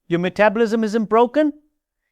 Your metabolism isn't broken.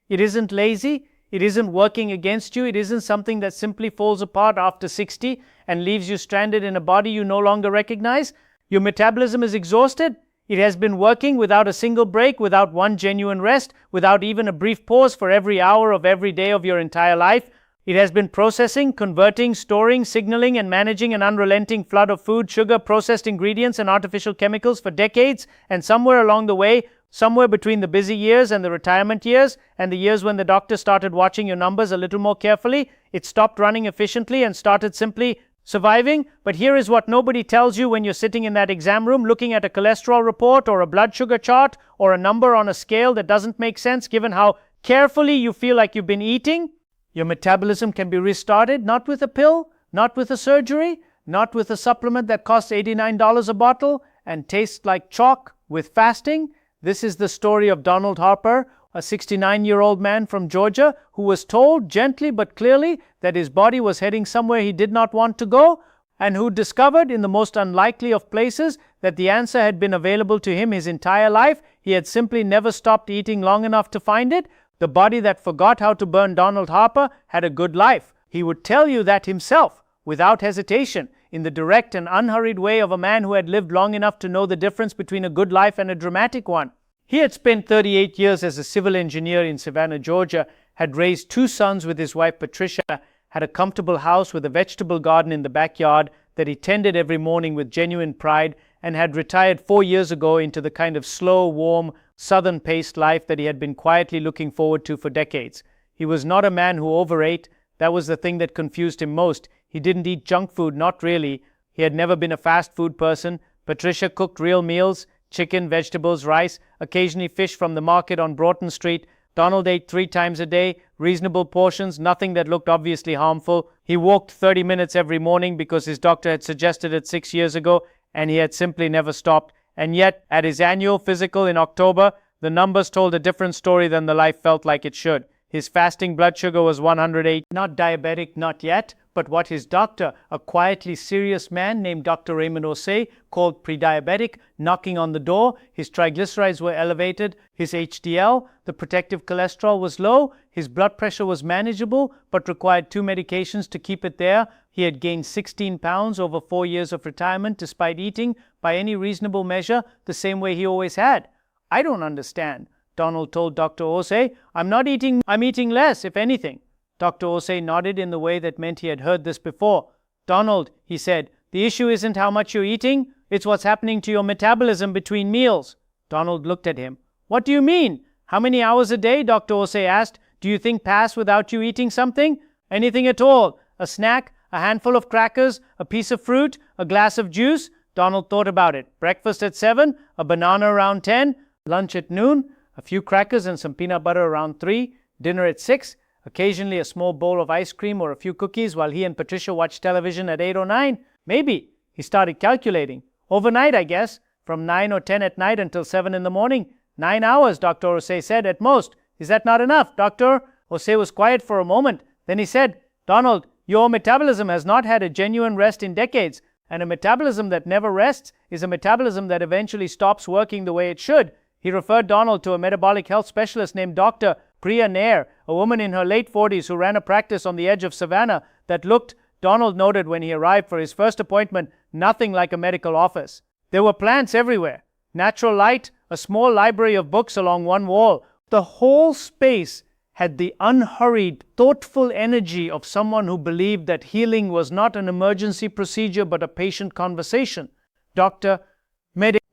It isn't lazy. It isn't working against you. It isn't something that simply falls apart after 60 and leaves you stranded in a body you no longer recognize. Your metabolism is exhausted. It has been working without a single break, without one genuine rest, without even a brief pause for every hour of every day of your entire life. It has been processing, converting, storing, signaling, and managing an unrelenting flood of food, sugar, processed ingredients, and artificial chemicals for decades, and somewhere along the way, somewhere between the busy years and the retirement years, and the years when the doctor started watching your numbers a little more carefully, it stopped running efficiently and started simply surviving. But here is what nobody tells you when you're sitting in that exam room looking at a cholesterol report or a blood sugar chart or a number on a scale that doesn't make sense given how carefully you feel like you've been eating. Your metabolism can be restarted, not with a pill, not with a surgery, not with a supplement that costs $89 a bottle and tastes like chalk, with fasting. This is the story of Donald Harper, a 69-year-old man from Georgia who was told gently but clearly that his body was heading somewhere he did not want to go, and who discovered in the most unlikely of places that the answer had been available to him his entire life. He had simply never stopped eating long enough to find it. The body that forgot how to burn Donald Harper had a good life. He would tell you that himself, without hesitation, in the direct and unhurried way of a man who had lived long enough to know the difference between a good life and a dramatic one. He had spent 38 years as a civil engineer in Savannah, Georgia, had raised 2 sons with his wife Patricia, had a comfortable house with a vegetable garden in the backyard that he tended every morning with genuine pride, and had retired 4 years ago into the kind of slow, warm, southern-paced life that he had been quietly looking forward to for decades. He was not a man who overate. That was the thing that confused him most. He didn't eat junk food, not really. He had never been a fast food person. Patricia cooked real meals, chicken, vegetables, rice, occasionally fish from the market on Broughton Street. Donald ate 3 times a day, reasonable portions, nothing that looked obviously harmful. He walked 30 minutes every morning because his doctor had suggested it 6 years ago, and he had simply never stopped. And yet, at his annual physical in October, the numbers told a different story than the life felt like it should. His fasting blood sugar was 108, not diabetic, not yet, but what his doctor, a quietly serious man named Dr. Raymond Osei, called pre-diabetic, knocking on the door. His triglycerides were elevated, his HDL, the protective cholesterol, was low, his blood pressure was manageable, but required 2 medications to keep it there. He had gained 16 pounds over 4 years of retirement, despite eating, by any reasonable measure, the same way he always had. "I don't understand," Donald told Dr. Osei. "I'm not eating, I'm eating less, if anything." Dr. Osei nodded in the way that meant he had heard this before. "Donald," he said, "the issue isn't how much you're eating, it's what's happening to your metabolism between meals." Donald looked at him. "What do you mean? How many hours a day," Dr. Osei asked, "do you think pass without you eating something? Anything at all? A snack, a handful of crackers, a piece of fruit, a glass of juice?" Donald thought about it. Breakfast at 7, a banana around 10, lunch at noon, a few crackers and some peanut butter around 3, dinner at 6, occasionally a small bowl of ice cream or a few cookies while he and Patricia watched television at 8 or 9. Maybe. He started calculating. Overnight, I guess, from 9 or 10 at night until 7 in the morning. 9 hours, Dr. Osei said, at most. "Is that not enough, Doctor?" Osei was quiet for a moment. Then he said, "Donald, your metabolism has not had a genuine rest in decades, and a metabolism that never rests is a metabolism that eventually stops working the way it should." He referred Donald to a metabolic health specialist named Dr. Priya Nair, a woman in her late 40s who ran a practice on the edge of Savannah that looked, Donald noted when he arrived for his first appointment, nothing like a medical office. There were plants everywhere, natural light, a small library of books along one wall. The whole space had the unhurried, thoughtful energy of someone who believed that healing was not an emergency procedure but a patient conversation. Dr.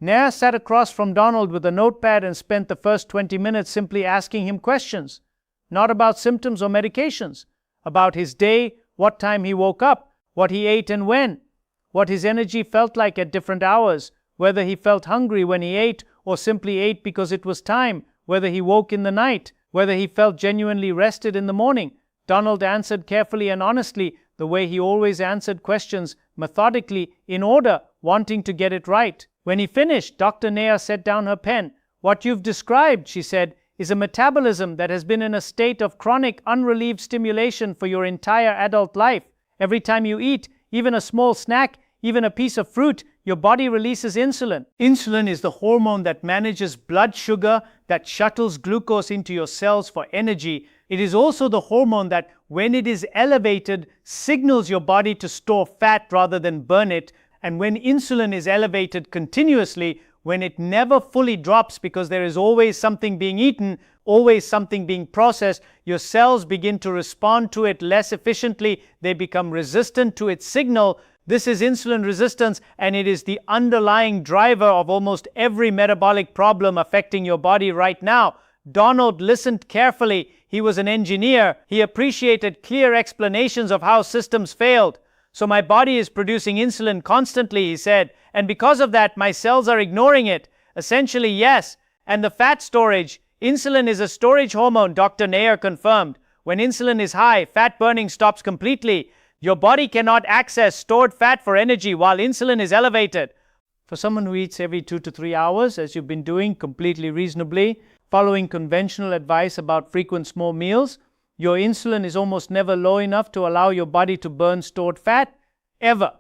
Nair sat across from Donald with a notepad and spent the first 20 minutes simply asking him questions. Not about symptoms or medications. About his day, what time he woke up, what he ate and when, what his energy felt like at different hours, whether he felt hungry when he ate or simply ate because it was time, whether he woke in the night, whether he felt genuinely rested in the morning. Donald answered carefully and honestly, the way he always answered questions, methodically, in order, wanting to get it right. When he finished, Dr. Nair set down her pen. "What you've described," she said, "is a metabolism that has been in a state of chronic, unrelieved stimulation for your entire adult life. Every time you eat, even a small snack, even a piece of fruit, your body releases insulin. Insulin is the hormone that manages blood sugar, that shuttles glucose into your cells for energy. It is also the hormone that, when it is elevated, signals your body to store fat rather than burn it. And when insulin is elevated continuously, when it never fully drops because there is always something being eaten, always something being processed, your cells begin to respond to it less efficiently. They become resistant to its signal. This is insulin resistance, and it is the underlying driver of almost every metabolic problem affecting your body right now. Donald listened carefully. He was an engineer. He appreciated clear explanations of how systems failed. So my body is producing insulin constantly, he said, and because of that, my cells are ignoring it. Essentially, yes. And the fat storage. Insulin is a storage hormone, Dr. Nair confirmed. When insulin is high, fat burning stops completely. Your body cannot access stored fat for energy while insulin is elevated. For someone who eats every 2 to 3 hours, as you've been doing completely reasonably, following conventional advice about frequent small meals, your insulin is almost never low enough to allow your body to burn stored fat, ever.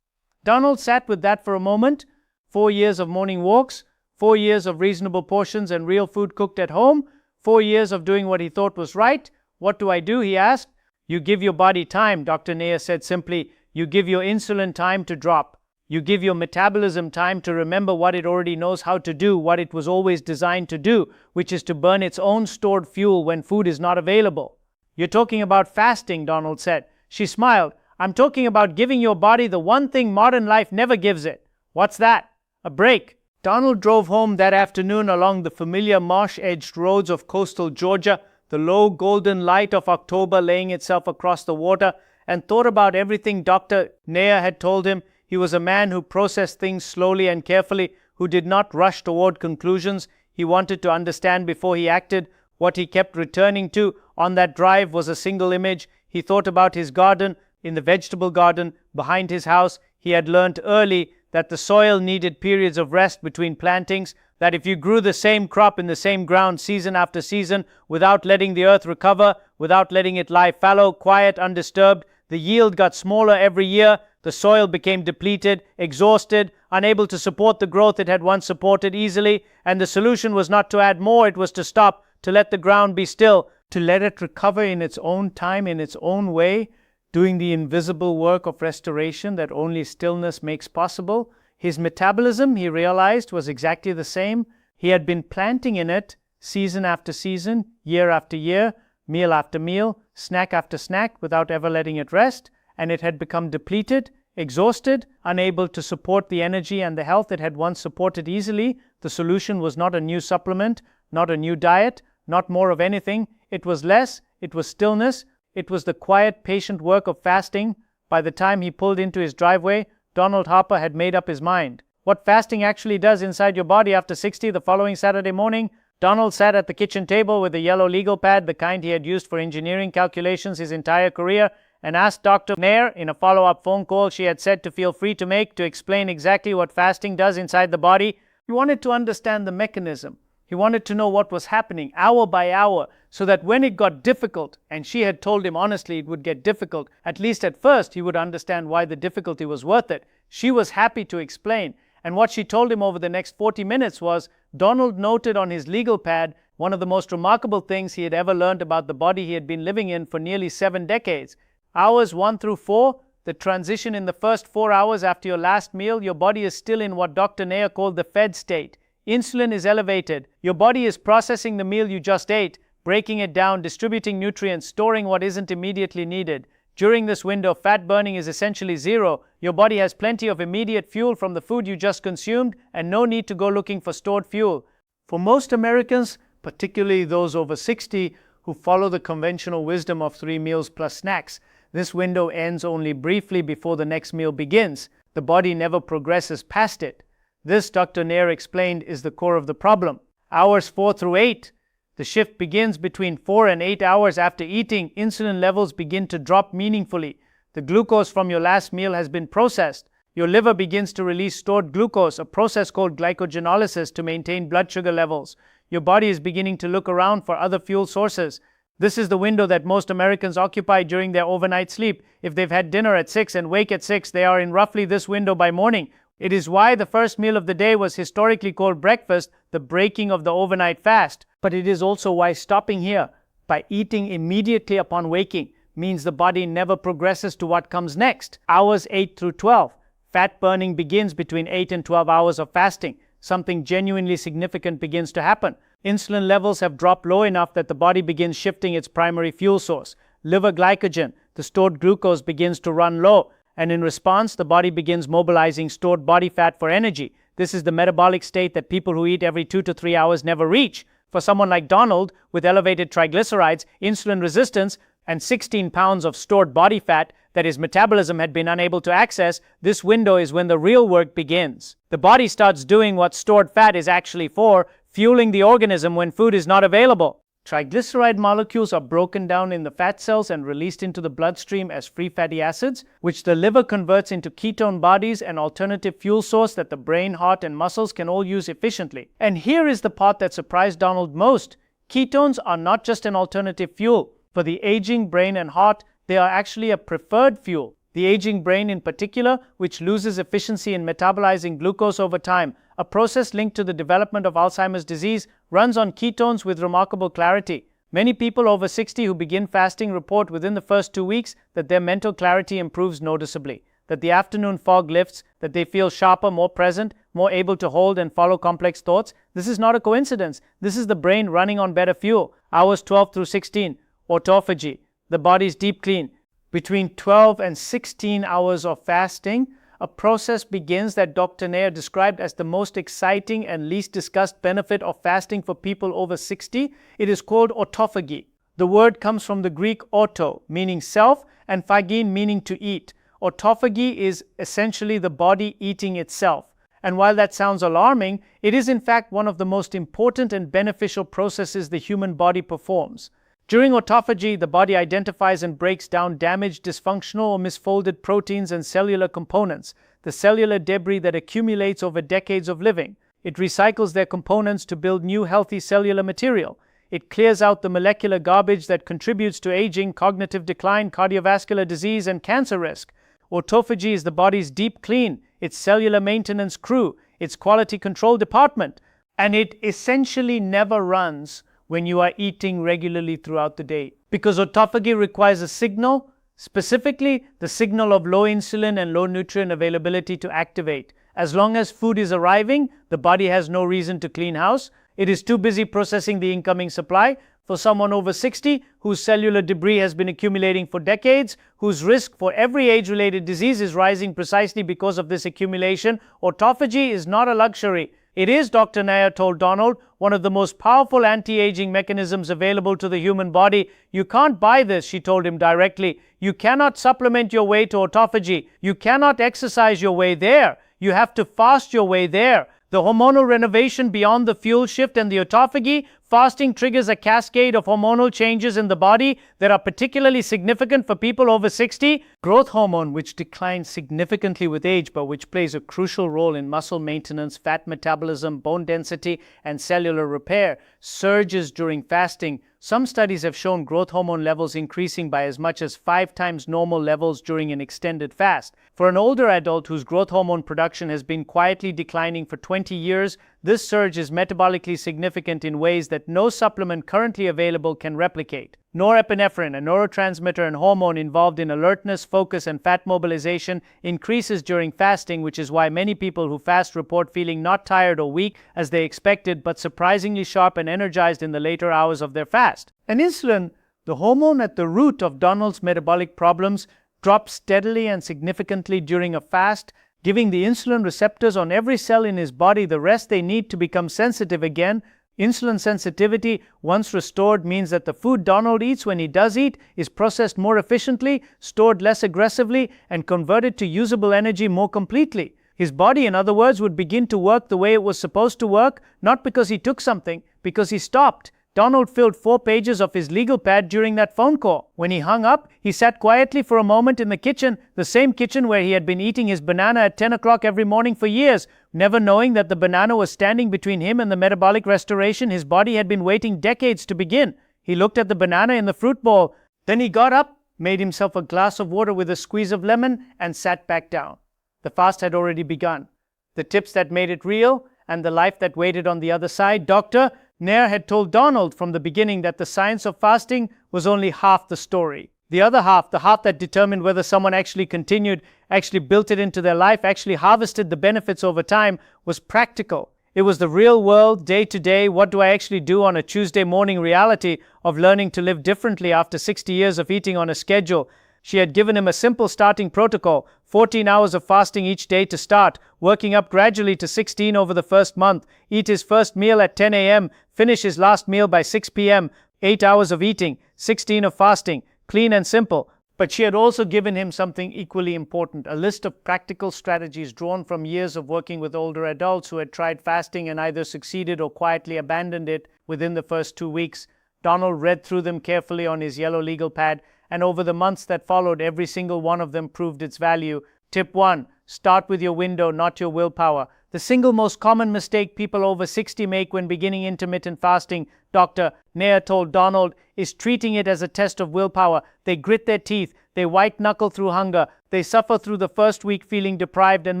Donald sat with that for a moment. 4 years of morning walks, 4 years of reasonable portions and real food cooked at home, 4 years of doing what he thought was right. What do I do, he asked. You give your body time, Dr. Nair said simply. You give your insulin time to drop. You give your metabolism time to remember what it already knows how to do, what it was always designed to do, which is to burn its own stored fuel when food is not available. You're talking about fasting, Donald said. She smiled. I'm talking about giving your body the one thing modern life never gives it. What's that? A break. Donald drove home that afternoon along the familiar marsh-edged roads of coastal Georgia, the low golden light of October laying itself across the water, and thought about everything Dr. Nair had told him. He was a man who processed things slowly and carefully, who did not rush toward conclusions. He wanted to understand before he acted. What he kept returning to on that drive was a single image. He thought about his garden, in the vegetable garden behind his house. He had learnt early that the soil needed periods of rest between plantings, that if you grew the same crop in the same ground season after season, without letting the earth recover, without letting it lie fallow, quiet, undisturbed, the yield got smaller every year. The soil became depleted, exhausted, unable to support the growth it had once supported easily, and the solution was not to add more, it was to stop, to let the ground be still, to let it recover in its own time, in its own way, doing the invisible work of restoration that only stillness makes possible. His metabolism, he realized, was exactly the same. He had been planting in it season after season, year after year, meal after meal, snack after snack, without ever letting it rest, and it had become depleted, exhausted, unable to support the energy and the health it had once supported easily. The solution was not a new supplement, not a new diet, not more of anything. It was less, it was stillness, it was the quiet, patient work of fasting. By the time he pulled into his driveway, Donald Harper had made up his mind. What fasting actually does inside your body after 60 the following Saturday morning, Donald sat at the kitchen table with a yellow legal pad, the kind he had used for engineering calculations his entire career, and asked Dr. Nair in a follow-up phone call she had said to feel free to make to explain exactly what fasting does inside the body. He wanted to understand the mechanism. He wanted to know what was happening hour by hour, so that when it got difficult, and she had told him honestly it would get difficult, at least at first he would understand why the difficulty was worth it. She was happy to explain, and what she told him over the next 40 minutes was, Donald noted on his legal pad one of the most remarkable things he had ever learned about the body he had been living in for nearly 7 decades. Hours 1 through 4, the transition in the first 4 hours after your last meal, your body is still in what Dr. Nair called the fed state. Insulin is elevated. Your body is processing the meal you just ate, breaking it down, distributing nutrients, storing what isn't immediately needed. During this window, fat burning is essentially zero. Your body has plenty of immediate fuel from the food you just consumed and no need to go looking for stored fuel. For most Americans, particularly those over 60 who follow the conventional wisdom of 3 meals plus snacks, this window ends only briefly before the next meal begins. The body never progresses past it. This, Dr. Nair explained, is the core of the problem. Hours 4 through 8, the shift begins between 4 and 8 hours after eating. Insulin levels begin to drop meaningfully. The glucose from your last meal has been processed. Your liver begins to release stored glucose, a process called glycogenolysis, to maintain blood sugar levels. Your body is beginning to look around for other fuel sources. This is the window that most Americans occupy during their overnight sleep. If they've had dinner at 6 and wake at 6, they are in roughly this window by morning. It is why the first meal of the day was historically called breakfast, the breaking of the overnight fast. But it is also why stopping here by eating immediately upon waking means the body never progresses to what comes next. Hours 8 through 12. Fat burning begins between 8 and 12 hours of fasting. Something genuinely significant begins to happen. Insulin levels have dropped low enough that the body begins shifting its primary fuel source. Liver glycogen, the stored glucose, begins to run low, and in response, the body begins mobilizing stored body fat for energy. This is the metabolic state that people who eat every 2 to 3 hours never reach. For someone like Donald, with elevated triglycerides, insulin resistance, and 16 pounds of stored body fat that his metabolism had been unable to access, this window is when the real work begins. The body starts doing what stored fat is actually for, fueling the organism when food is not available. Triglyceride molecules are broken down in the fat cells and released into the bloodstream as free fatty acids, which the liver converts into ketone bodies, an alternative fuel source that the brain, heart, and muscles can all use efficiently. And here is the part that surprised Donald most. Ketones are not just an alternative fuel. For the aging brain and heart, they are actually a preferred fuel. The aging brain in particular, which loses efficiency in metabolizing glucose over time, a process linked to the development of Alzheimer's disease, runs on ketones with remarkable clarity. Many people over 60 who begin fasting report within the first 2 weeks that their mental clarity improves noticeably, that the afternoon fog lifts, that they feel sharper, more present, more able to hold and follow complex thoughts. This is not a coincidence. This is the brain running on better fuel. Hours 12 through 16, autophagy, the body's deep clean. Between 12 and 16 hours of fasting, a process begins that Dr. Nair described as the most exciting and least discussed benefit of fasting for people over 60. It is called autophagy. The word comes from the Greek auto, meaning self, and phagin, meaning to eat. Autophagy is essentially the body eating itself. And while that sounds alarming, it is in fact one of the most important and beneficial processes the human body performs. During autophagy, the body identifies and breaks down damaged, dysfunctional, or misfolded proteins and cellular components, the cellular debris that accumulates over decades of living. It recycles their components to build new healthy cellular material. It clears out the molecular garbage that contributes to aging, cognitive decline, cardiovascular disease, and cancer risk. Autophagy is the body's deep clean, its cellular maintenance crew, its quality control department, and it essentially never runs when you are eating regularly throughout the day. Because autophagy requires a signal, specifically the signal of low insulin and low nutrient availability to activate. As long as food is arriving, the body has no reason to clean house. It is too busy processing the incoming supply. For someone over 60, whose cellular debris has been accumulating for decades, whose risk for every age-related disease is rising precisely because of this accumulation, autophagy is not a luxury. It is, Dr. Nair told Donald, one of the most powerful anti-aging mechanisms available to the human body. You can't buy this, she told him directly. You cannot supplement your way to autophagy. You cannot exercise your way there. You have to fast your way there. The hormonal renovation beyond the fuel shift and the autophagy, fasting triggers a cascade of hormonal changes in the body that are particularly significant for people over 60. Growth hormone, which declines significantly with age but which plays a crucial role in muscle maintenance, fat metabolism, bone density, and cellular repair, surges during fasting. Some studies have shown growth hormone levels increasing by as much as 5 times normal levels during an extended fast. For an older adult whose growth hormone production has been quietly declining for 20 years, this surge is metabolically significant in ways that no supplement currently available can replicate. Norepinephrine, a neurotransmitter and hormone involved in alertness, focus, and fat mobilization, increases during fasting, which is why many people who fast report feeling not tired or weak as they expected, but surprisingly sharp and energized in the later hours of their fast. And insulin, the hormone at the root of Donald's metabolic problems, drops steadily and significantly during a fast, giving the insulin receptors on every cell in his body the rest they need to become sensitive again. Insulin sensitivity, once restored, means that the food Donald eats when he does eat is processed more efficiently, stored less aggressively, and converted to usable energy more completely. His body, in other words, would begin to work the way it was supposed to work, not because he took something, because he stopped. Donald filled 4 pages of his legal pad during that phone call. When he hung up, he sat quietly for a moment in the kitchen, the same kitchen where he had been eating his banana at 10 o'clock every morning for years, never knowing that the banana was standing between him and the metabolic restoration his body had been waiting decades to begin. He looked at the banana in the fruit bowl. Then he got up, made himself a glass of water with a squeeze of lemon, and sat back down. The fast had already begun. The tips that made it real and the life that waited on the other side. Dr. Nair had told Donald from the beginning that the science of fasting was only half the story. The other half, the half that determined whether someone actually continued, actually built it into their life, actually harvested the benefits over time, was practical. It was the real world, day to day, what do I actually do on a Tuesday morning reality of learning to live differently after 60 years of eating on a schedule. She had given him a simple starting protocol, 14 hours of fasting each day to start, working up gradually to 16 over the first month, eat his first meal at 10 a.m., finish his last meal by 6 p.m., 8 hours of eating, 16 of fasting, clean and simple. But she had also given him something equally important, a list of practical strategies drawn from years of working with older adults who had tried fasting and either succeeded or quietly abandoned it within the first 2 weeks. Donald read through them carefully on his yellow legal pad, and over the months that followed, every single one of them proved its value. Tip 1. Start with your window, not your willpower. The single most common mistake people over 60 make when beginning intermittent fasting, Dr. Nair told Donald, is treating it as a test of willpower. They grit their teeth, they white-knuckle through hunger, they suffer through the first week feeling deprived and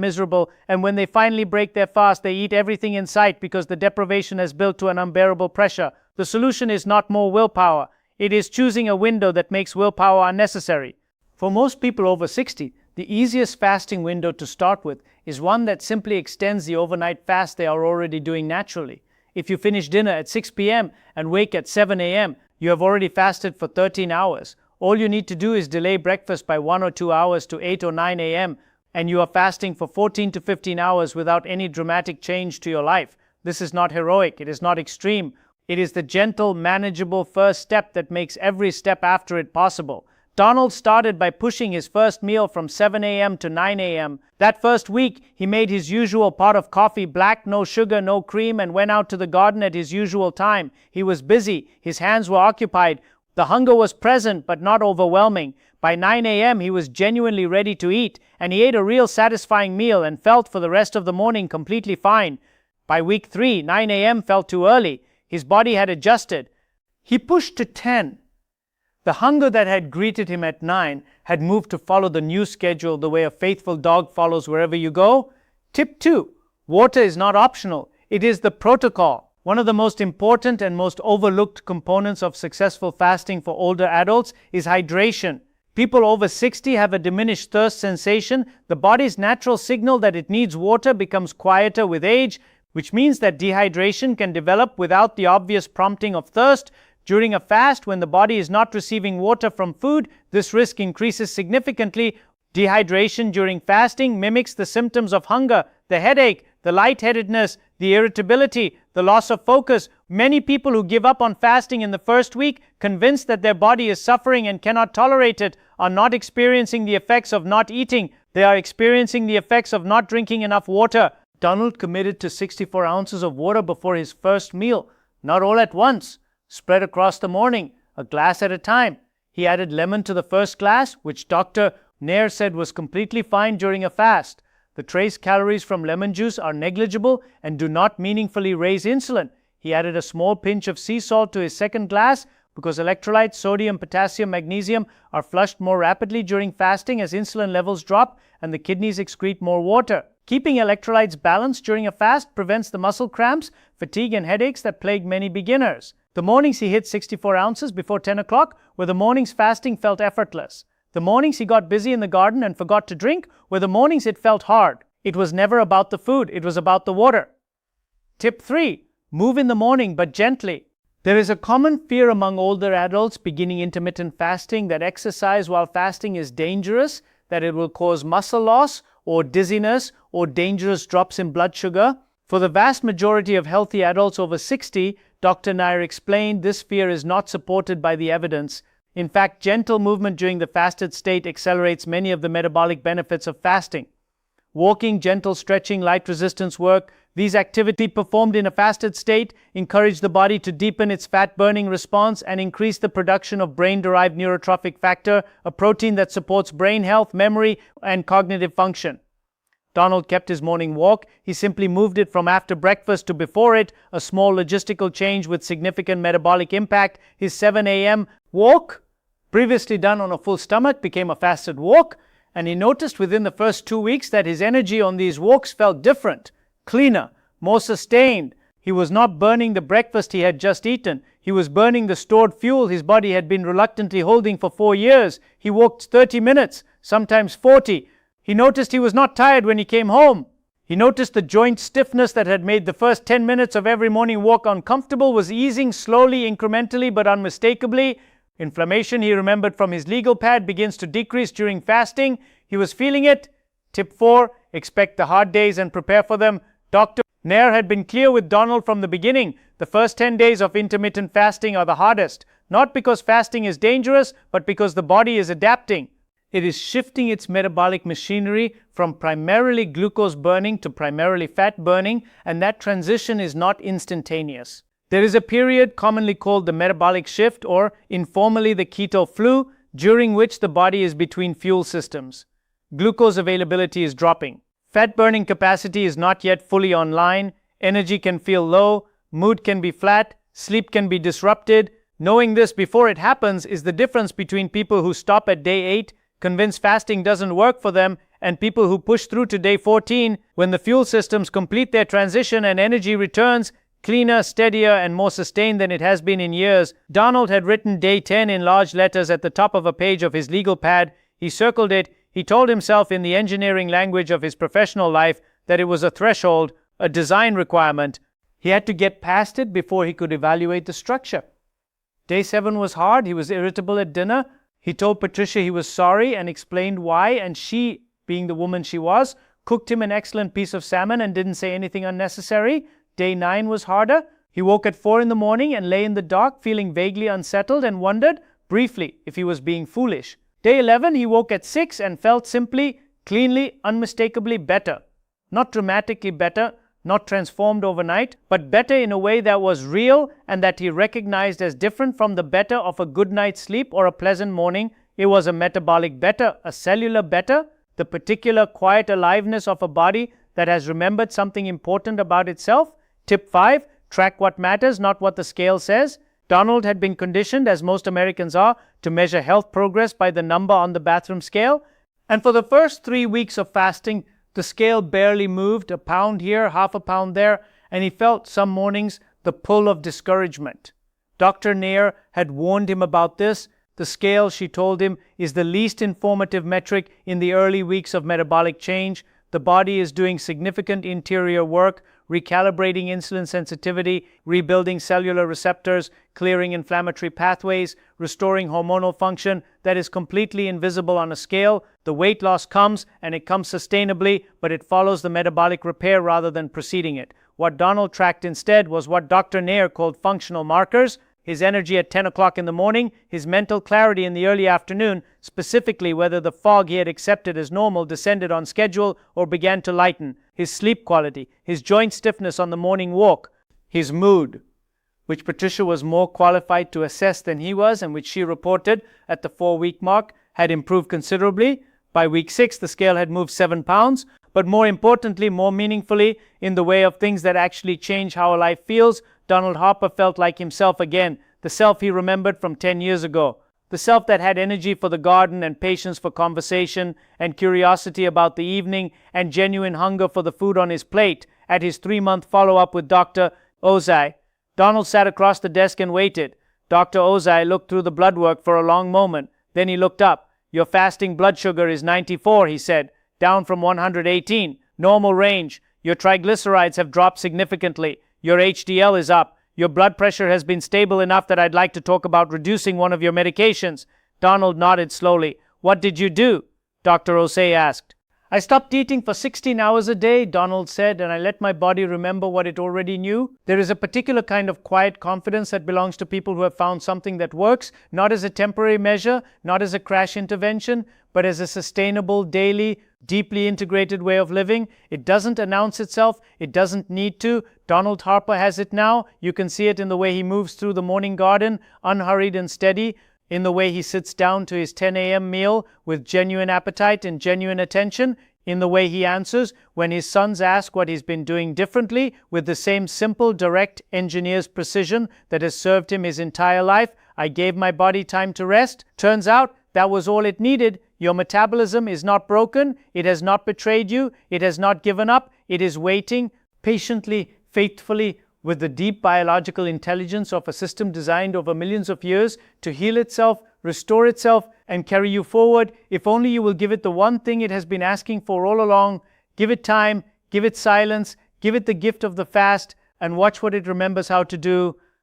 miserable, and when they finally break their fast, they eat everything in sight because the deprivation has built to an unbearable pressure. The solution is not more willpower. It is choosing a window that makes willpower unnecessary. For most people over 60, the easiest fasting window to start with is one that simply extends the overnight fast they are already doing naturally. If you finish dinner at 6 p.m. and wake at 7 a.m., you have already fasted for 13 hours. All you need to do is delay breakfast by 1 or 2 hours to 8 or 9 a.m., and you are fasting for 14 to 15 hours without any dramatic change to your life. This is not heroic. It is not extreme. It is the gentle, manageable first step that makes every step after it possible. Donald started by pushing his first meal from 7 a.m. to 9 a.m. That first week, he made his usual pot of coffee black, no sugar, no cream, and went out to the garden at his usual time. He was busy. His hands were occupied. The hunger was present, but not overwhelming. By 9 a.m., he was genuinely ready to eat, and he ate a real satisfying meal and felt for the rest of the morning completely fine. By week 3, 9 a.m. felt too early. His body had adjusted. He pushed to 10. The hunger that had greeted him at 9 had moved to follow the new schedule the way a faithful dog follows wherever you go. Tip 2. Water is not optional. It is the protocol. One of the most important and most overlooked components of successful fasting for older adults is hydration. People over 60 have a diminished thirst sensation. The body's natural signal that it needs water becomes quieter with age, which means that dehydration can develop without the obvious prompting of thirst. During a fast, when the body is not receiving water from food, this risk increases significantly. Dehydration during fasting mimics the symptoms of hunger, the headache, the lightheadedness, the irritability, the loss of focus. Many people who give up on fasting in the first week, convinced that their body is suffering and cannot tolerate it, are not experiencing the effects of not eating. They are experiencing the effects of not drinking enough water. Donald committed to 64 ounces of water before his first meal, not all at once, spread across the morning, a glass at a time. He added lemon to the first glass, which Dr. Nair said was completely fine during a fast. The trace calories from lemon juice are negligible and do not meaningfully raise insulin. He added a small pinch of sea salt to his second glass because electrolytes, sodium, potassium, magnesium are flushed more rapidly during fasting as insulin levels drop and the kidneys excrete more water. Keeping electrolytes balanced during a fast prevents the muscle cramps, fatigue, and headaches that plague many beginners. The mornings he hit 64 ounces before 10 o'clock were the mornings fasting felt effortless. The mornings he got busy in the garden and forgot to drink were the mornings it felt hard. It was never about the food, it was about the water. Tip 3. Move in the morning, but gently. There is a common fear among older adults beginning intermittent fasting that exercise while fasting is dangerous, that it will cause muscle loss or dizziness or dangerous drops in blood sugar. For the vast majority of healthy adults over 60, Dr. Nair explained this fear is not supported by the evidence. In fact, gentle movement during the fasted state accelerates many of the metabolic benefits of fasting. Walking, gentle stretching, light resistance work, these activities performed in a fasted state encourage the body to deepen its fat-burning response and increase the production of brain-derived neurotrophic factor, a protein that supports brain health, memory, and cognitive function. Donald kept his morning walk. He simply moved it from after breakfast to before it, a small logistical change with significant metabolic impact. His 7 a.m. walk, previously done on a full stomach, became a fasted walk, and he noticed within the first 2 weeks that his energy on these walks felt different, cleaner, more sustained. He was not burning the breakfast he had just eaten. He was burning the stored fuel his body had been reluctantly holding for 4 years. He walked 30 minutes, sometimes 40. He noticed he was not tired when he came home. He noticed the joint stiffness that had made the first 10 minutes of every morning walk uncomfortable was easing slowly, incrementally, but unmistakably. Inflammation, he remembered from his legal pad, begins to decrease during fasting. He was feeling it. Tip 4, expect the hard days and prepare for them. Dr. Nair had been clear with Donald from the beginning. The first 10 days of intermittent fasting are the hardest, not because fasting is dangerous, but because the body is adapting. It is shifting its metabolic machinery from primarily glucose burning to primarily fat burning, and that transition is not instantaneous. There is a period commonly called the metabolic shift, or informally the keto flu, during which the body is between fuel systems. Glucose availability is dropping. Fat burning capacity is not yet fully online. Energy can feel low. Mood can be flat. Sleep can be disrupted. Knowing this before it happens is the difference between people who stop at day 8, convinced fasting doesn't work for them, and people who push through to day 14 when the fuel systems complete their transition and energy returns cleaner, steadier, and more sustained than it has been in years. Donald had written day 10 in large letters at the top of a page of his legal pad. He circled it. He told himself in the engineering language of his professional life that it was a threshold, a design requirement. He had to get past it before he could evaluate the structure. Day 7 was hard. He was irritable at dinner. He told Patricia he was sorry and explained why, and she, being the woman she was, cooked him an excellent piece of salmon and didn't say anything unnecessary. Day 9 was harder. He woke at 4 in the morning and lay in the dark, feeling vaguely unsettled, and wondered, briefly, if he was being foolish. Day 11, he woke at 6 and felt simply, cleanly, unmistakably better. Not dramatically better, not transformed overnight, but better in a way that was real and that he recognized as different from the better of a good night's sleep or a pleasant morning. It was a metabolic better, a cellular better, the particular quiet aliveness of a body that has remembered something important about itself. Tip 5, track what matters, not what the scale says. Donald had been conditioned, as most Americans are, to measure health progress by the number on the bathroom scale. And for the first 3 weeks of fasting, the scale barely moved, a pound here, half a pound there, and he felt some mornings the pull of discouragement. Dr. Nair had warned him about this. The scale, she told him, is the least informative metric in the early weeks of metabolic change. The body is doing significant interior work, recalibrating insulin sensitivity, rebuilding cellular receptors, clearing inflammatory pathways, restoring hormonal function that is completely invisible on a scale. The weight loss comes, and it comes sustainably, but it follows the metabolic repair rather than preceding it. What Donald tracked instead was what Dr. Nair called functional markers: his energy at 10 o'clock in the morning, his mental clarity in the early afternoon, specifically whether the fog he had accepted as normal descended on schedule or began to lighten, his sleep quality, his joint stiffness on the morning walk, his mood, which Patricia was more qualified to assess than he was, and which she reported at the 4-week mark had improved considerably. By week 6, the scale had moved 7 pounds, but more importantly, more meaningfully, in the way of things that actually change how a life feels, Donald Harper felt like himself again, the self he remembered from 10 years ago. The self that had energy for the garden and patience for conversation and curiosity about the evening and genuine hunger for the food on his plate. At his 3-month follow-up with Dr. Ozai, Donald sat across the desk and waited. Dr. Ozai looked through the blood work for a long moment. Then he looked up. "Your fasting blood sugar is 94, he said, down from 118. Normal range. Your triglycerides have dropped significantly. Your HDL is up. Your blood pressure has been stable enough that I'd like to talk about reducing one of your medications." Donald nodded slowly. "What did you do?" Dr. Ozai asked. "I stopped eating for 16 hours a day," Donald said, "and I let my body remember what it already knew." There is a particular kind of quiet confidence that belongs to people who have found something that works, not as a temporary measure, not as a crash intervention, but as a sustainable, daily, deeply integrated way of living. It doesn't announce itself. It doesn't need to. Donald Harper has it now. You can see it in the way he moves through the morning garden, unhurried and steady, in the way he sits down to his 10 a.m. meal with genuine appetite and genuine attention, in the way he answers when his sons ask what he's been doing differently with the same simple, direct engineer's precision that has served him his entire life. I gave my body time to rest. Turns out that was all it needed. Your metabolism is not broken. It has not betrayed you. It has not given up. It is waiting patiently, faithfully, with the deep biological intelligence of a system designed over millions of years to heal itself, restore itself, and carry you forward. If only you will give it the one thing it has been asking for all along. Give it time, give it silence, give it the gift of the fast, and watch what it remembers how to do.